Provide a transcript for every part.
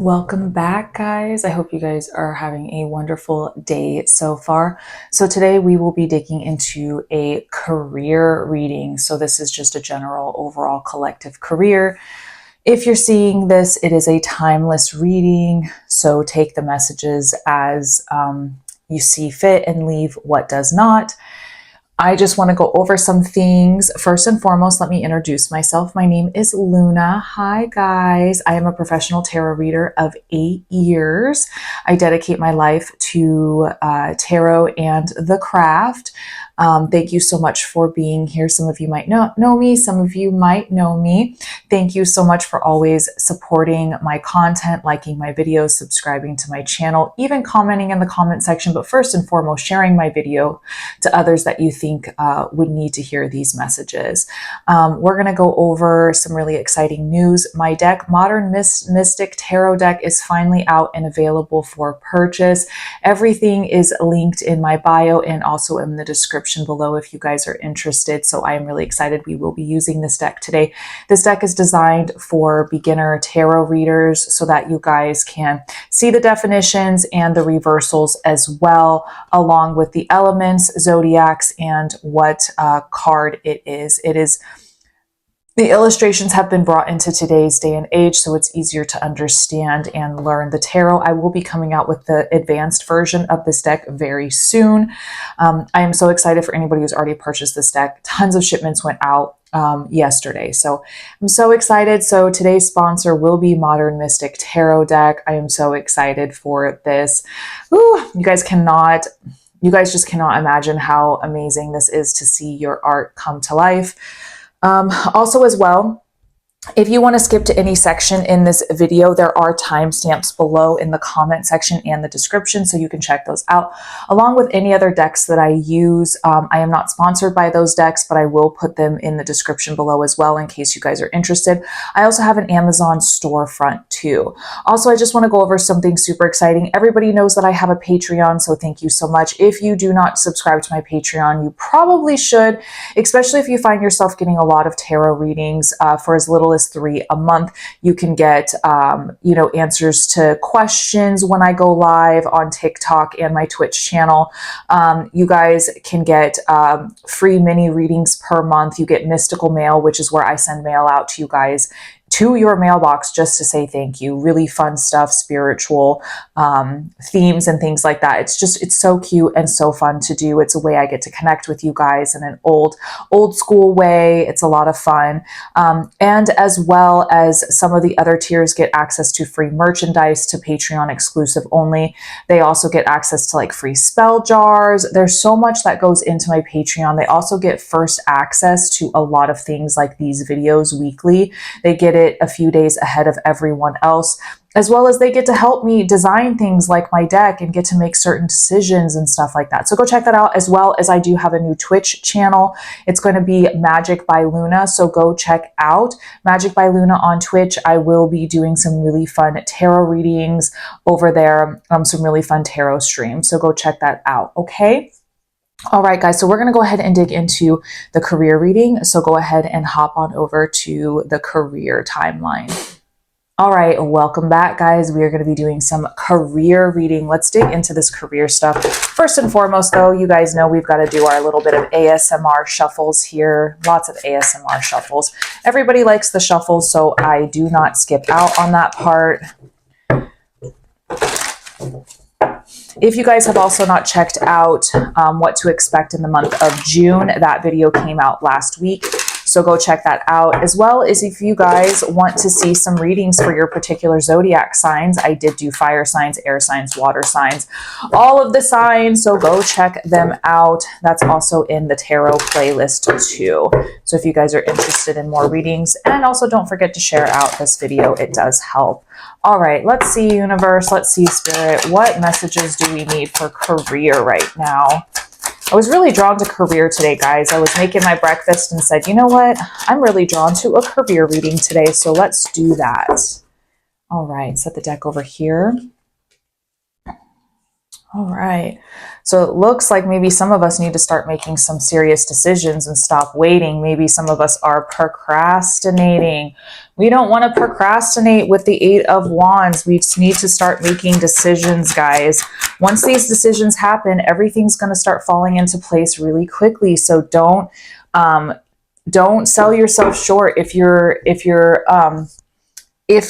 Welcome back, guys. I hope you guys are having a wonderful day so far. So today we will be digging into a career reading. So this is just a general overall collective career. If you're seeing this, it is a timeless reading. So take the messages as you see fit and leave what does not. I just want to go over some things. First and foremost, let me introduce myself. My name is Luna. Hi, guys. I am a professional tarot reader of 8 years. I dedicate my life to tarot and the craft. Thank you so much for being here. Some of you might know me. Some of you might know me. Thank you so much for always supporting my content, liking my videos, subscribing to my channel, even commenting in the comment section. But first and foremost, sharing my video to others that you think would need to hear these messages. We're going to go over some really exciting news. My deck, Modern Mystic Tarot deck, is finally out and available for purchase. Everything is linked in my bio and also in the description below if you guys are interested. So I am really excited. We will be using this deck today. This deck is designed for beginner tarot readers so that you guys can see the definitions and the reversals as well, along with the elements, zodiacs, and what card it is. The illustrations have been brought into today's day and age, so it's easier to understand and learn the tarot. I will be coming out with the advanced version of this deck very soon. I am so excited for anybody who's already purchased this deck. Tons of shipments went out yesterday, so I'm so excited. So today's sponsor will be Modern Mystic Tarot deck. I am so excited for this. Ooh, you guys just cannot imagine how amazing this is to see your art come to life. Also as well, if you want to skip to any section in this video, there are timestamps below in the comment section and the description, so you can check those out, along with any other decks that I use. I am not sponsored by those decks, but I will put them in the description below as well in case you guys are interested. I also have an Amazon storefront too. Also, I just want to go over something super exciting. Everybody knows that I have a Patreon, so thank you so much. If you do not subscribe to my Patreon, you probably should, especially if you find yourself getting a lot of tarot readings for as little as 3 a month. You can get, answers to questions when I go live on TikTok and my Twitch channel. You guys can get free mini readings per month. You get mystical mail, which is where I send mail out to you guys to your mailbox just to say thank you. Really fun stuff, spiritual themes and things like that. It's so cute and so fun to do. It's a way I get to connect with you guys in an old school way. It's a lot of fun. And as well as some of the other tiers get access to free merchandise, to Patreon exclusive only. They also get access to like free spell jars. There's so much that goes into my Patreon. They also get first access to a lot of things like these videos weekly. They get it a few days ahead of everyone else, as well as they get to help me design things like my deck and get to make certain decisions and stuff like that. So go check that out, as well as I do have a new Twitch channel. It's going to be MagicByLuna, so go check out MagicByLuna on Twitch. I will be doing some really fun tarot readings over there, some really fun tarot streams, so go check that out, okay? All right, guys, so we're going to go ahead and dig into the career reading. So go ahead and hop on over to the career timeline. All right, welcome back, guys. We are going to be doing some career reading. Let's dig into this career stuff. First and foremost, though, you guys know we've got to do our little bit of ASMR shuffles here. Lots of ASMR shuffles. Everybody likes the shuffles, so I do not skip out on that part. If you guys have also not checked out what to expect in the month of June, that video came out last week. So go check that out, as well as if you guys want to see some readings for your particular zodiac signs. I did do fire signs, air signs, water signs, all of the signs. So go check them out. That's also in the tarot playlist too. So if you guys are interested in more readings, and also don't forget to share out this video, it does help. All right, let's see, universe, let's see, spirit. What messages do we need for career right now? I was really drawn to career today, guys. I was making my breakfast and said, you know what? I'm really drawn to a career reading today, so let's do that. All right, set the deck over here. All right. So it looks like maybe some of us need to start making some serious decisions and stop waiting. Maybe some of us are procrastinating. We don't want to procrastinate with the Eight of Wands. We just need to start making decisions, guys. Once these decisions happen, everything's going to start falling into place really quickly. So don't sell yourself short if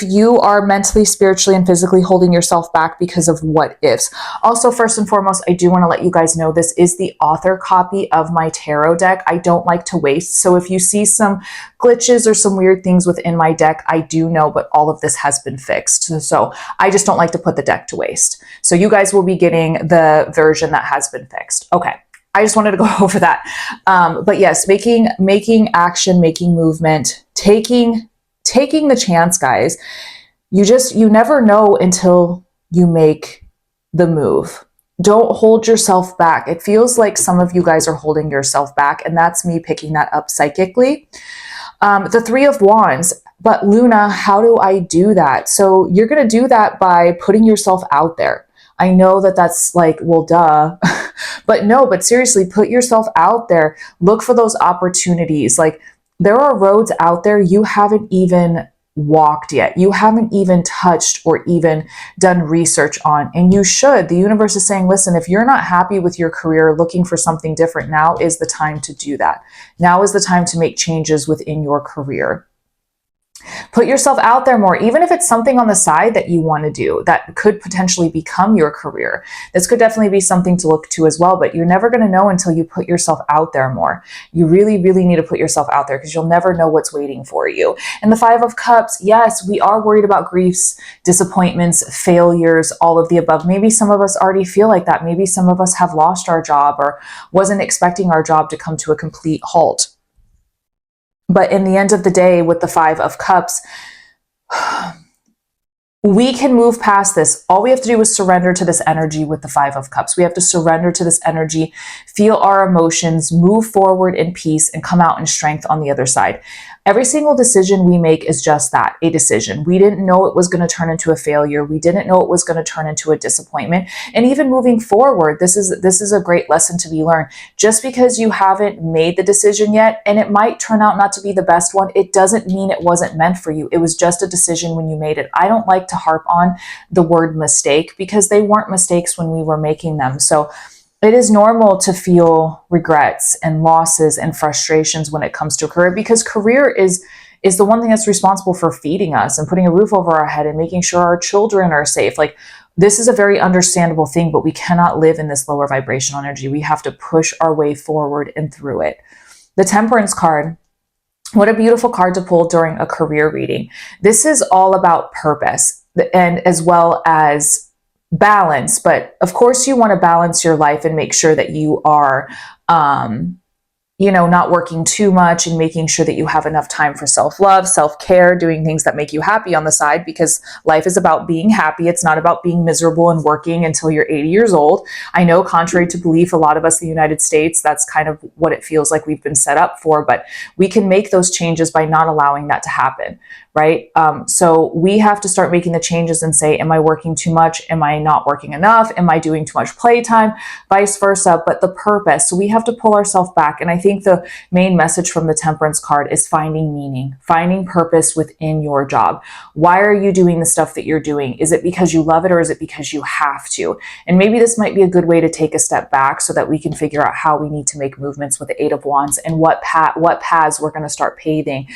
you are mentally, spiritually, and physically holding yourself back because of what ifs. Also, first and foremost, I do want to let you guys know this is the author copy of my tarot deck. I don't like to waste. So if you see some glitches or some weird things within my deck, I do know, but all of this has been fixed. So I just don't like to put the deck to waste. So you guys will be getting the version that has been fixed. Okay. I just wanted to go over that. But yes, making action, making movement, taking the chance, guys. You never know until you make the move. Don't hold yourself back. It feels like some of you guys are holding yourself back, and that's me picking that up psychically. The Three of Wands. But Luna, how do I do that? So you're going to do that by putting yourself out there. I know that that's like, well, duh. But no, but seriously, put yourself out there. Look for those opportunities. Like, there are roads out there you haven't even walked yet. You haven't even touched or even done research on. And you should. The universe is saying, listen, if you're not happy with your career, looking for something different, now is the time to do that. Now is the time to make changes within your career. Put yourself out there more, even if it's something on the side that you want to do that could potentially become your career. This could definitely be something to look to as well, but you're never going to know until you put yourself out there more. You really, really need to put yourself out there because you'll never know what's waiting for you. And the Five of Cups, yes, we are worried about griefs, disappointments, failures, all of the above. Maybe some of us already feel like that. Maybe some of us have lost our job or wasn't expecting our job to come to a complete halt. But in the end of the day, with the Five of Cups, we can move past this. All we have to do is surrender to this energy with the Five of Cups. We have to surrender to this energy, feel our emotions, move forward in peace, and come out in strength on the other side. Every single decision we make is just that, a decision. We didn't know it was going to turn into a failure. We didn't know it was going to turn into a disappointment. And even moving forward, this is a great lesson to be learned. Just because you haven't made the decision yet, and it might turn out not to be the best one, it doesn't mean it wasn't meant for you. It was just a decision when you made it. I don't like to harp on the word mistake because they weren't mistakes when we were making them. So it is normal to feel regrets and losses and frustrations when it comes to a career, because career is the one thing that's responsible for feeding us and putting a roof over our head and making sure our children are safe. Like, this is a very understandable thing, but we cannot live in this lower vibrational energy. We have to push our way forward and through it. The Temperance card. What a beautiful card to pull during a career reading. This is all about purpose and as well as balance. But of course, you want to balance your life and make sure that you are, not working too much and making sure that you have enough time for self-love, self-care, doing things that make you happy on the side, because life is about being happy. It's not about being miserable and working until you're 80 years old. I know, contrary to belief, a lot of us in the United States, that's kind of what it feels like we've been set up for, but we can make those changes by not allowing that to happen, right? So we have to start making the changes and say, am I working too much? Am I not working enough? Am I doing too much playtime? Vice versa, but the purpose. So we have to pull ourselves back. And I think the main message from the Temperance card is finding meaning, finding purpose within your job. Why are you doing the stuff that you're doing? Is it because you love it, or is it because you have to? And maybe this might be a good way to take a step back so that we can figure out how we need to make movements with the Eight of Wands and what paths we're going to start paving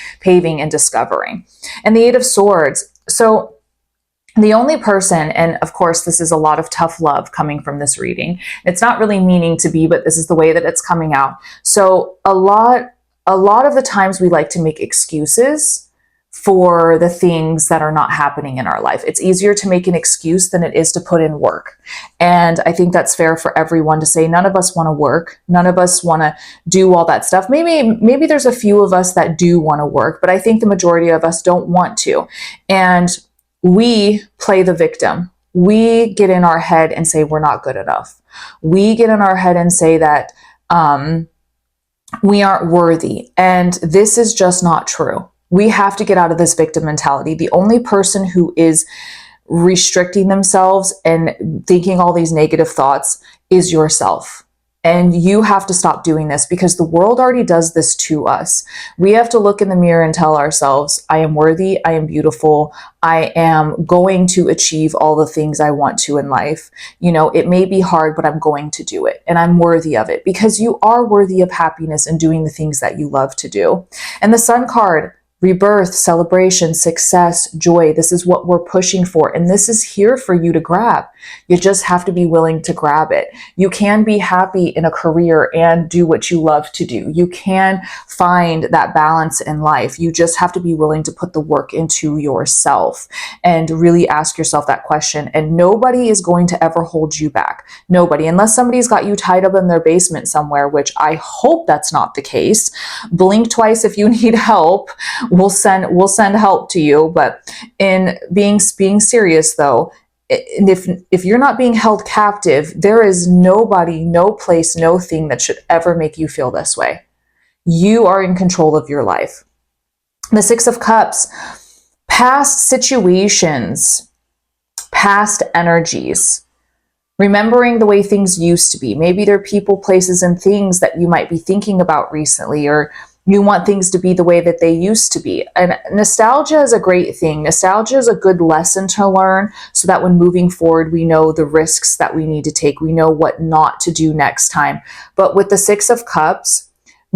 and discovering. And the Eight of Swords. So the only person, and of course, this is a lot of tough love coming from this reading. It's not really meaning to be, but this is the way that it's coming out. So a lot of the times we like to make excuses for the things that are not happening in our life. It's easier to make an excuse than it is to put in work. And I think that's fair for everyone to say, none of us want to work. None of us want to do all that stuff. Maybe there's a few of us that do want to work, but I think the majority of us don't want to. And we play the victim. We get in our head and say we're not good enough. We get in our head and say that we aren't worthy. And this is just not true. We have to get out of this victim mentality. The only person who is restricting themselves and thinking all these negative thoughts is yourself. And you have to stop doing this because the world already does this to us. We have to look in the mirror and tell ourselves, I am worthy, I am beautiful, I am going to achieve all the things I want to in life. You know, it may be hard, but I'm going to do it. And I'm worthy of it because you are worthy of happiness and doing the things that you love to do. And the Sun card, rebirth, celebration, success, joy. This is what we're pushing for. And this is here for you to grab. You just have to be willing to grab it. You can be happy in a career and do what you love to do. You can find that balance in life. You just have to be willing to put the work into yourself and really ask yourself that question. And nobody is going to ever hold you back. Nobody, unless somebody's got you tied up in their basement somewhere, which I hope that's not the case. Blink twice if you need help. We'll send help to you. But in being serious though, and if you're not being held captive, there is nobody, no place, no thing that should ever make you feel this way. You are in control of your life. The Six of Cups, past situations, past energies, remembering the way things used to be. Maybe there are people, places, and things that you might be thinking about recently, or you want things to be the way that they used to be. And nostalgia is a great thing. Nostalgia is a good lesson to learn so that when moving forward, we know the risks that we need to take. We know what not to do next time. But with the Six of Cups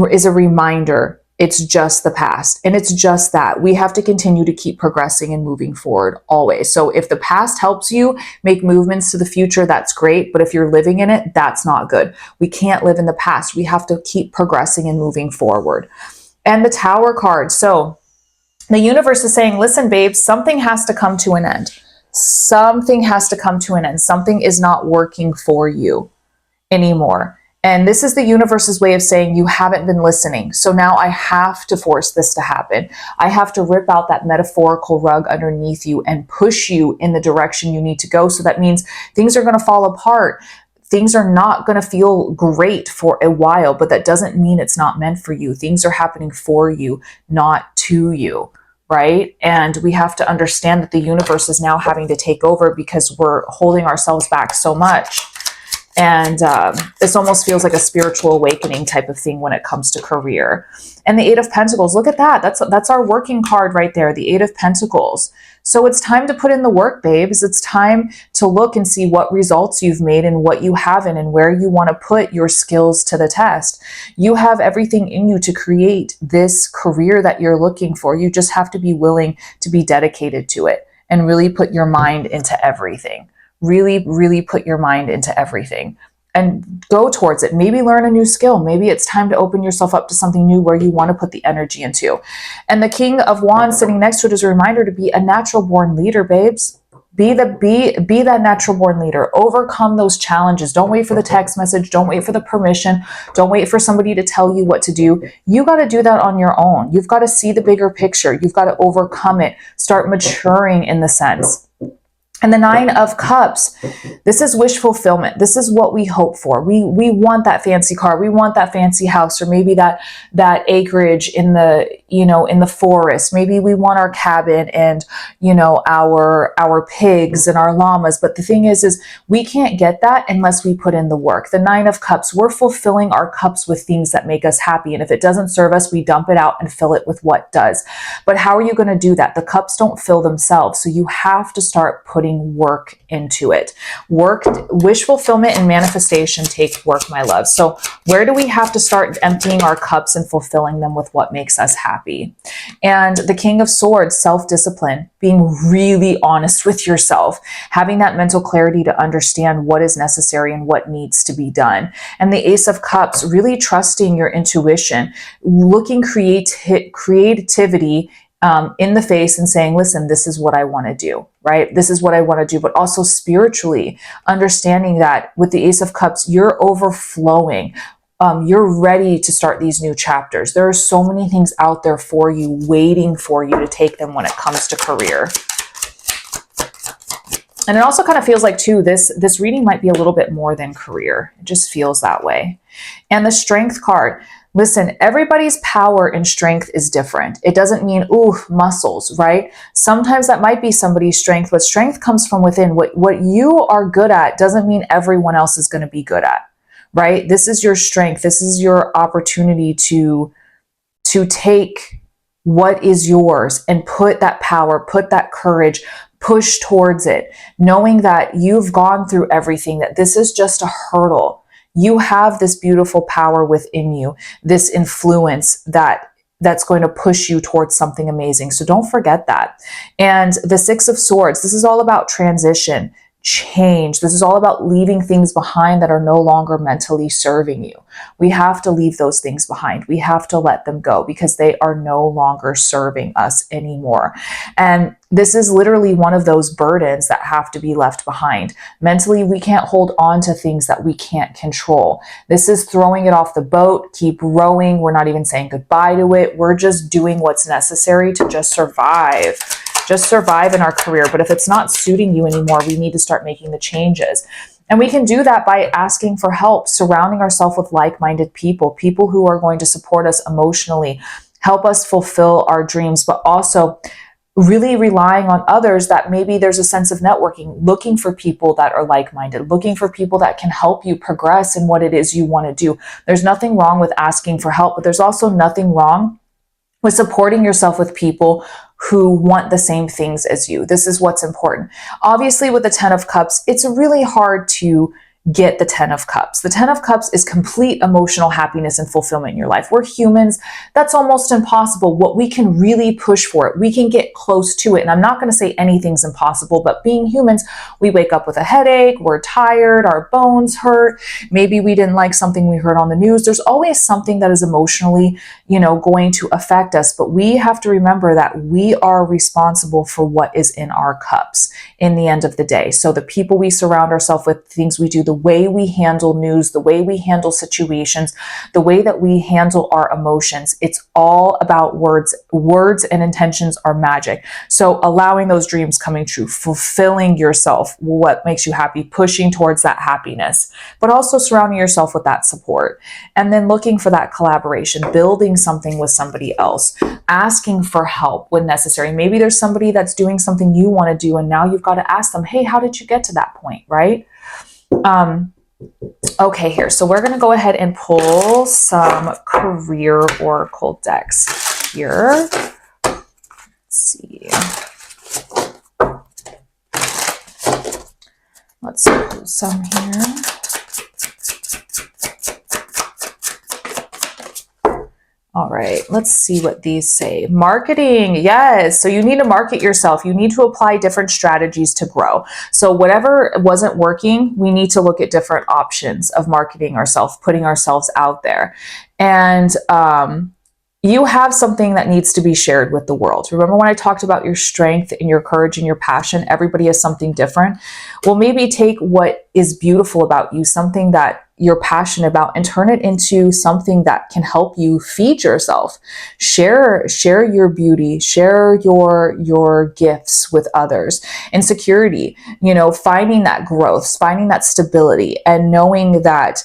is a reminder. It's just the past. And it's just that. We have to continue to keep progressing and moving forward always. So if the past helps you make movements to the future, that's great. But if you're living in it, that's not good. We can't live in the past. We have to keep progressing and moving forward. And the Tower card. So the universe is saying, listen, babes, something has to come to an end. Something has to come to an end. Something is not working for you anymore. And this is the universe's way of saying you haven't been listening. So now I have to force this to happen. I have to rip out that metaphorical rug underneath you and push you in the direction you need to go. So that means things are going to fall apart. Things are not going to feel great for a while, but that doesn't mean it's not meant for you. Things are happening for you, not to you. Right? And we have to understand that the universe is now having to take over because we're holding ourselves back so much. And this almost feels like a spiritual awakening type of thing when it comes to career. And the Eight of Pentacles, look at that. That's our working card right there, the Eight of Pentacles. So it's time to put in the work, babes. It's time to look and see what results you've made and what you haven't and where you want to put your skills to the test. You have everything in you to create this career that you're looking for. You just have to be willing to be dedicated to it and really put your mind into everything. Really, really put your mind into everything and go towards it. Maybe learn a new skill. Maybe it's time to open yourself up to something new where you want to put the energy into. And the King of Wands sitting next to it is a reminder to be a natural born leader, babes. Be that natural born leader. Overcome those challenges. Don't wait for the text message. Don't wait for the permission. Don't wait for somebody to tell you what to do. You got to do that on your own. You've got to see the bigger picture. You've got to overcome it. Start maturing in the sense. And the Nine of Cups, this is wish fulfillment. This is what we hope for. We want that fancy car. We want that fancy house, or maybe that acreage in the forest. Maybe we want our cabin and, our pigs and our llamas. But the thing is we can't get that unless we put in the work. The Nine of Cups, we're fulfilling our cups with things that make us happy. And if it doesn't serve us, we dump it out and fill it with what does. But how are you going to do that? The cups don't fill themselves. So you have to start putting work into it. Work, wish fulfillment and manifestation take work, my love. So where do we have to start emptying our cups and fulfilling them with what makes us happy? And the King of Swords, self-discipline, being really honest with yourself, having that mental clarity to understand what is necessary and what needs to be done. And the Ace of Cups, really trusting your intuition, looking creativity in the face and saying, listen, this is what I want to do, right? This is what I want to do, but also spiritually understanding that with the Ace of Cups, you're overflowing. You're ready to start these new chapters. There are so many things out there for you, waiting for you to take them when it comes to career. And it also kind of feels like too, this reading might be a little bit more than career. It just feels that way. And the Strength card, Listen, everybody's power and strength is different. It doesn't mean, ooh, muscles, right? Sometimes that might be somebody's strength, but strength comes from within. What you are good at doesn't mean everyone else is going to be good at, right? This is your strength. This is your opportunity to take what is yours and put that power, put that courage, push towards it, knowing that you've gone through everything, that this is just a hurdle. You have this beautiful power within you, this influence that's going to push you towards something amazing. So don't forget that. And the Six of Swords, this is all about transition, change. This is all about leaving things behind that are no longer mentally serving you. We have to leave those things behind. We have to let them go because they are no longer serving us anymore. And this is literally one of those burdens that have to be left behind. Mentally, we can't hold on to things that we can't control. This is throwing it off the boat, keep rowing. We're not even saying goodbye to it. We're just doing what's necessary to just survive. Just survive in our career. But if it's not suiting you anymore, we need to start making the changes. And we can do that by asking for help, surrounding ourselves with like-minded people, people who are going to support us emotionally, help us fulfill our dreams, but also really relying on others that maybe there's a sense of networking, looking for people that are like-minded, looking for people that can help you progress in what it is you want to do. There's nothing wrong with asking for help, but there's also nothing wrong with supporting yourself with people who want the same things as you. This is what's important. Obviously, with the 10 of Cups, it's really hard to get the 10 of Cups. The 10 of Cups is complete emotional happiness and fulfillment in your life. We're humans. That's almost impossible. What we can really push for it, we can get close to it. And I'm not going to say anything's impossible, but being humans, we wake up with a headache, we're tired, our bones hurt. Maybe we didn't like something we heard on the news. There's always something that is emotionally, going to affect us. But we have to remember that we are responsible for what is in our cups in the end of the day. So the people we surround ourselves with, things we do, the way we handle news, the way we handle situations, the way that we handle our emotions, it's all about words. Words and intentions are magic. So allowing those dreams coming true, fulfilling yourself, what makes you happy, pushing towards that happiness, but also surrounding yourself with that support. And then looking for that collaboration, building something with somebody else, asking for help when necessary. Maybe there's somebody that's doing something you want to do, and now you've got to ask them, hey, how did you get to that point, right? Okay, here. So we're going to go ahead and pull some career oracle decks here. Let's see. Let's pull some here. All right, let's see what these say. Marketing, yes. So you need to market yourself. You need to apply different strategies to grow. So whatever wasn't working, we need to look at different options of marketing ourselves, putting ourselves out there. And you have something that needs to be shared with the world. Remember when I talked about your strength and your courage and your passion? Everybody has something different. Well, maybe take what is beautiful about you, something that you're passionate about, and turn it into something that can help you feed yourself. Share your beauty, share your gifts with others. Insecurity, finding that growth, finding that stability, and knowing that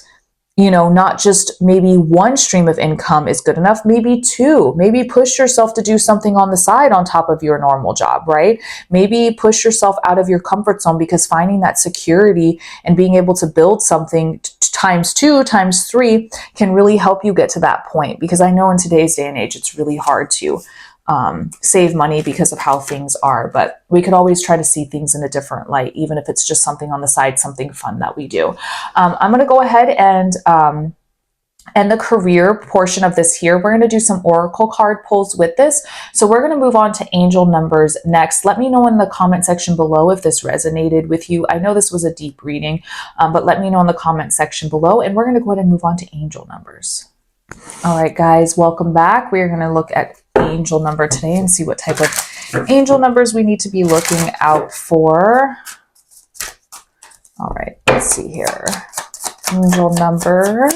not just maybe one stream of income is good enough, maybe two. Maybe push yourself to do something on the side on top of your normal job, right? Maybe push yourself out of your comfort zone, because finding that security and being able to build something times 2, times 3 can really help you get to that point. Because I know in today's day and age, it's really hard to save money because of how things are, but we could always try to see things in a different light, even if it's just something on the side, something fun that we do. I'm going to go ahead and the career portion of this here. We're going to do some oracle card pulls with this. So we're going to move on to angel numbers next. Let me know in the comment section below if this resonated with you. I know this was a deep reading, but let me know in the comment section below, and we're going to go ahead and move on to angel numbers. All right, guys, welcome back. We're going to look at angel number today and see what type of angel numbers we need to be looking out for. All right, let's see here. Angel number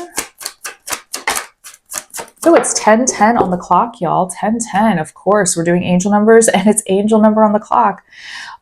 So it's 10:10 on the clock, y'all. 10:10, of course. We're doing angel numbers and it's angel number on the clock.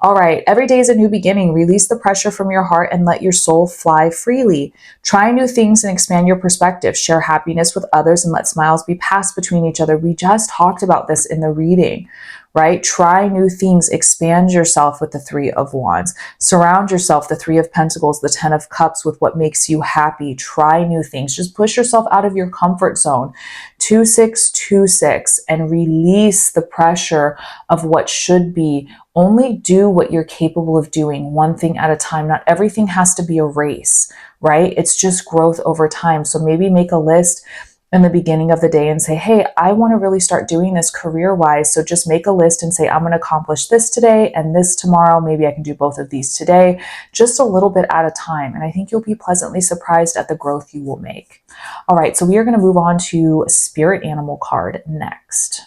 All right, every day is a new beginning. Release the pressure from your heart and let your soul fly freely. Try new things and expand your perspective. Share happiness with others and let smiles be passed between each other. We just talked about this in the reading, right? Try new things. Expand yourself with the Three of Wands. Surround yourself, the Three of Pentacles, the Ten of Cups, with what makes you happy. Try new things. Just push yourself out of your comfort zone. 2626, and release the pressure of what should be. Only do what you're capable of doing, one thing at a time. Not everything has to be a race, right? It's just growth over time. So maybe make a list in the beginning of the day and say, hey, I want to really start doing this career-wise. So just make a list and say, I'm going to accomplish this today and this tomorrow. Maybe I can do both of these today, just a little bit at a time. And I think you'll be pleasantly surprised at the growth you will make. All right, so we are going to move on to Spirit Animal card next.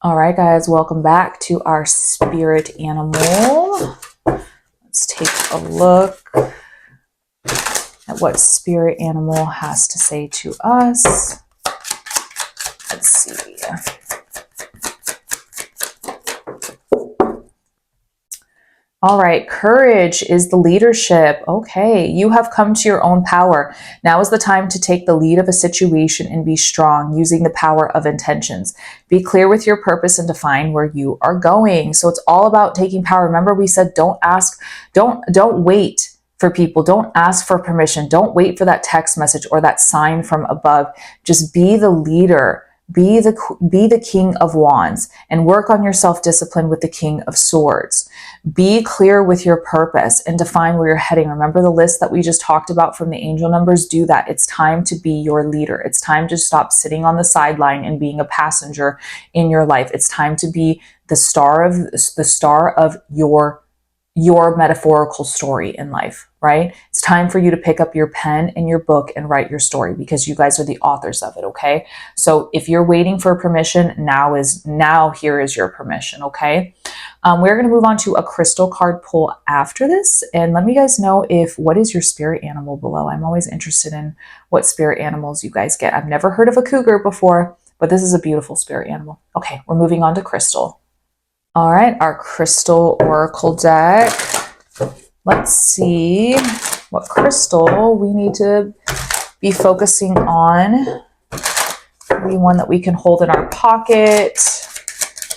All right, guys, welcome back to our Spirit Animal. Let's take a look at what Spirit Animal has to say to us. Let's see. All right, courage is the leadership. Okay, you have come to your own power. Now is the time to take the lead of a situation and be strong, using the power of intentions. Be clear with your purpose and define where you are going. So it's all about taking power. Remember, we said don't wait for people. Don't ask for permission. Don't wait for that text message or that sign from above. Just be the leader. Be the King of Wands and work on your self-discipline with the King of Swords. Be clear with your purpose and define where you're heading. Remember the list that we just talked about from the angel numbers? Do that. It's time to be your leader. It's time to stop sitting on the sideline and being a passenger in your life. It's time to be the star of your metaphorical story in life, right? It's time for you to pick up your pen and your book and write your story, because you guys are the authors of it, okay? So if you're waiting for permission, here is your permission, okay? We're going to move on to a crystal card pull after this, and let me guys know what is your spirit animal below. I'm always interested in what spirit animals you guys get. I've never heard of a cougar before, but this is a beautiful spirit animal. Okay, we're moving on to crystal. All right, our crystal oracle deck. Let's see what crystal we need to be focusing on. Maybe one that we can hold in our pocket,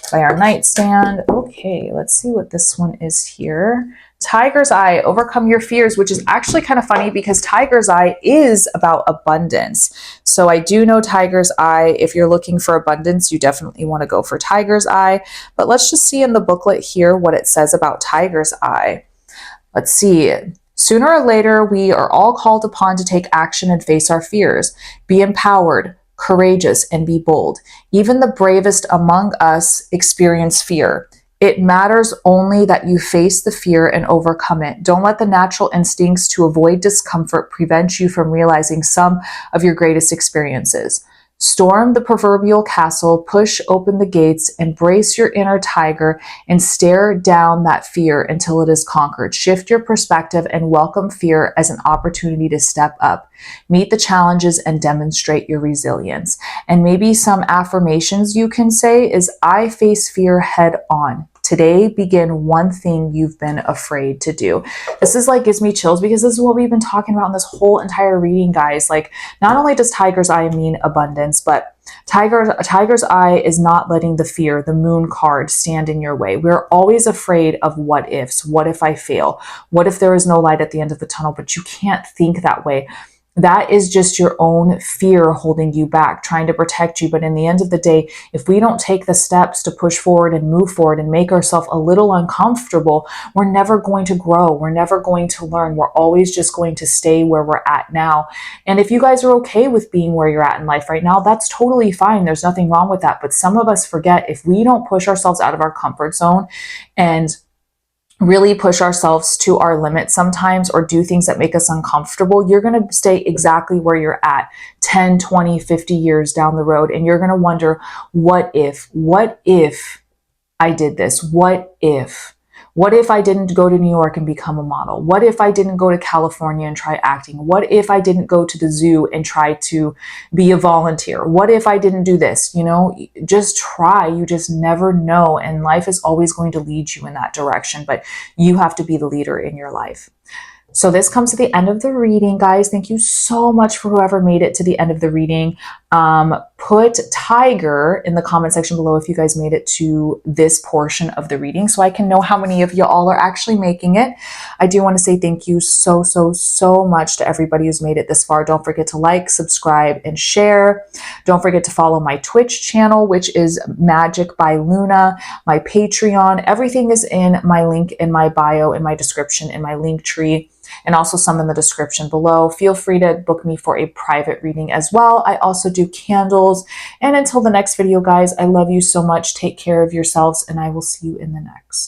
by our nightstand. Okay, let's see what this one is here. Tiger's Eye, overcome your fears, which is actually kind of funny because Tiger's Eye is about abundance. So I do know Tiger's Eye, if you're looking for abundance, you definitely want to go for Tiger's Eye. But let's just see in the booklet here what it says about Tiger's Eye. Let's see. Sooner or later, we are all called upon to take action and face our fears. Be empowered, courageous, and be bold. Even the bravest among us experience fear. It matters only that you face the fear and overcome it. Don't let the natural instincts to avoid discomfort prevent you from realizing some of your greatest experiences. Storm the proverbial castle, push open the gates, embrace your inner tiger, and stare down that fear until it is conquered. Shift your perspective and welcome fear as an opportunity to step up. Meet the challenges and demonstrate your resilience. And maybe some affirmations you can say is, I face fear head on. Today, begin one thing you've been afraid to do. This is like, gives me chills because this is what we've been talking about in this whole entire reading, guys. Like, not only does Tiger's Eye mean abundance, but Tiger's Eye is not letting the fear, the moon card, stand in your way. We're always afraid of what ifs. What if I fail? What if there is no light at the end of the tunnel? But you can't think that way. That is just your own fear holding you back, trying to protect you. But in the end of the day, if we don't take the steps to push forward and move forward and make ourselves a little uncomfortable, we're never going to grow. We're never going to learn. We're always just going to stay where we're at now. And if you guys are okay with being where you're at in life right now, that's totally fine. There's nothing wrong with that. But some of us forget, if we don't push ourselves out of our comfort zone and really push ourselves to our limits sometimes, or do things that make us uncomfortable, you're going to stay exactly where you're at 10, 20, 50 years down the road. And you're going to wonder, what if I did this? What if What if I didn't go to New York and become a model? What if I didn't go to California and try acting? What if I didn't go to the zoo and try to be a volunteer? What if I didn't do this? You know, just try. You just never know. And life is always going to lead you in that direction, but you have to be the leader in your life. So this comes to the end of the reading, guys. Thank you so much for whoever made it to the end of the reading. Put tiger in the comment section below if you guys made it to this portion of the reading so I can know how many of you all are actually making it. I do want to say thank you so much to everybody who's made it this far. Don't forget to like, subscribe, and share. Don't forget to follow my Twitch channel, which is MagicByLuna, my Patreon. Everything is in my link in my bio, in my description, in my link tree, and also some in the description below. Feel free to book me for a private reading as well. I also do candles. And until the next video, guys, I love you so much. Take care of yourselves, and I will see you in the next.